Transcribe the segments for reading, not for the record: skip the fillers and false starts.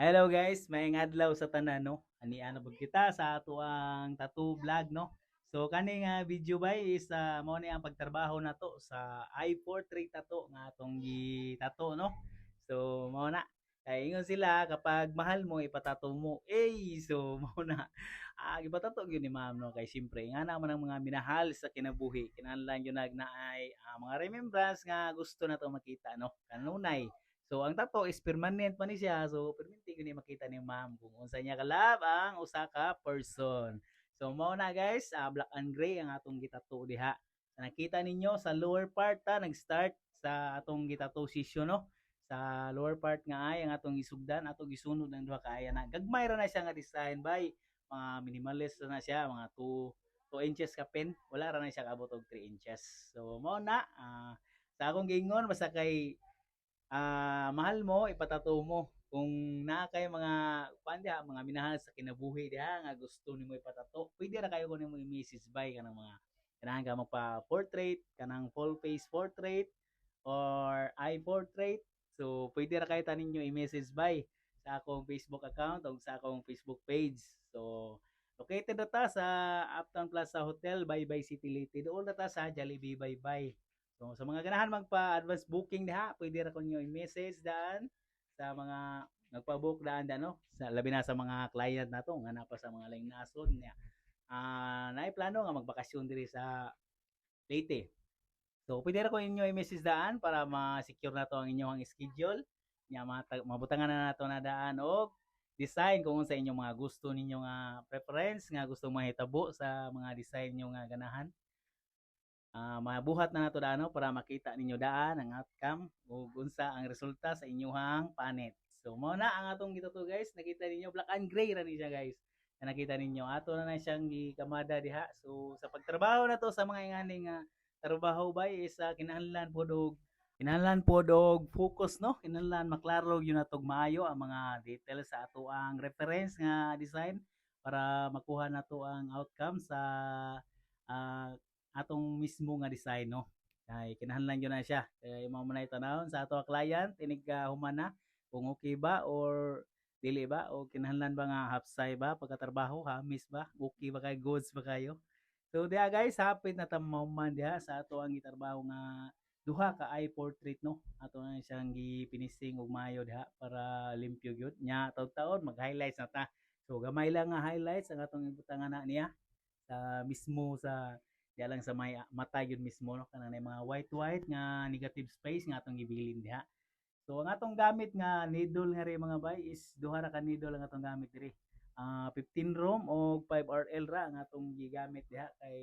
Hello guys, maayong adlaw sa tanan no. Ani ana pud kita sa ato ang tattoo vlog no. So kani nga video bay is mao ni ang pagtrabaho nato sa I portrait tattoo nga atong gi-tattoo no. So mao na. Kay ingon sila kapag mahal mo ipatato mo. So mao na. Ipatato gyud ni ma'am no kay siyempre nga naman ang mga minahal sa kinabuhi. Kinahanglan gyud nagnaay mga remembrance nga gusto nato makita no. Kanunay. So ang tattoo is permanent pa ni siya. So permanente gyud ni makita ni ma'am kung unsa niya kalab ang usa ka person. So mao na guys, black and gray ang atong gitattoo diha. So, nakita ninyo sa lower part nag-start sa atong gitattoo session no. Sa lower part nga ay ang atong gisugdan, atong gisunod ng duha ka aya na. Gagmay ra na siya nga design by mga minimalist na siya, mga 2 inches ka pen. Wala ra na siya kabot og 3 inches. So mao na sa akong giingon basta kay mahal mo, ipatato mo. Kung naa kay mga kuan diha, mga minahal sa kinabuhi diha nga gusto nimo ipatato, pwede ra kayo kunin mo i-message by kanang mga ganahan ka magpa-portrait, kanang full face portrait or eye portrait. So pwede ra kayo taninyo i-message by sa akong Facebook account o sa akong Facebook page. So located na ta sa Uptown Plaza Hotel, Baybay City Leyte. Doon na ta sa Jollibee Baybay. So sa mga ganahan magpa-advance booking diha, pwede ra ko niyo i-message daan sa mga nagpa-book daan no. Sa labi na sa mga client nato nga napa sa mga laing nasod niya. Naay plano nga magbakasyon diri sa Leyte. So pwede ra ko inyo i-message daan para ma-secure nato ang inyong schedule. Nya mabutangan na nato na daan og design kung sa inyong mga gusto ninyo nga preference nga gusto mahitabo sa mga design nyo nga ganahan. Mabuhat na nato daano para makita ninyo daan ang outcome ug unsa ang resulta sa inyong panit. So mao na ang atong gituto guys, nakita ninyo black and gray ra ni siya guys. Na nakita ninyo ato na siyang gikamada diha. So sa pagtrabaho na to sa mga inganing trabaho ba is kinahanglan pod og focus no. Kinahanglan maklaro gyud natog maayo ang mga details sa ato ang reference nga design para makuha nato ang outcome sa ah, atong mismo nga design no. Kay kinahanglan gyud na siya. Kay mao man tanawon sa ato client inig human na kung okay ba or dili ba o kinahanglan ba nga hapsay ba pagkatrabaho, hamis ba, okay ba kay goods ba kayo. So diha guys, hapit na ta man diha sa ato ang gitrabaho nga duha ka eye portrait no. Ato na siyang gipinising og maayo diha para limpyo gyud. Nya taud-taon mag-highlights na ta. So gamay lang nga highlights ang atong ibutangan na niya sa mismo sa diya lang sa may mata yun mismo no kanang mga white nga negative space nga atong gibilin diha. So ang atong gamit nga needle nga ri mga bay is duha ra ka needle ang atong gamit diri. 15 rom o 5 RL ra ang atong gigamit diha kay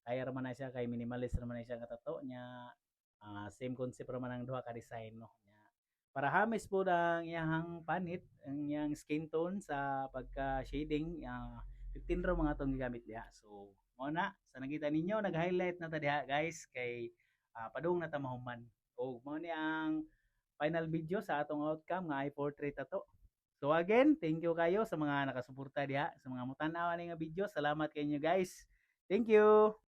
kaya ra man na siya kay minimalist ra man na siya nga tato nya same concept ra man ang duha ka design no. Nya para hamis po ang iyang panit, ang iyang skin tone sa pagka shading 15 rom ang atong gigamit diha. So mo na sa nakita ninyo nag-highlight na ta diha guys kay padung na ta mahuman. O mo ni ang final video sa atong outcome nga i-portrait ato. So again, thank you kayo sa mga nakasuporta diha sa mga mutan-aw ani nga video. Salamat kay inyo guys. Thank you.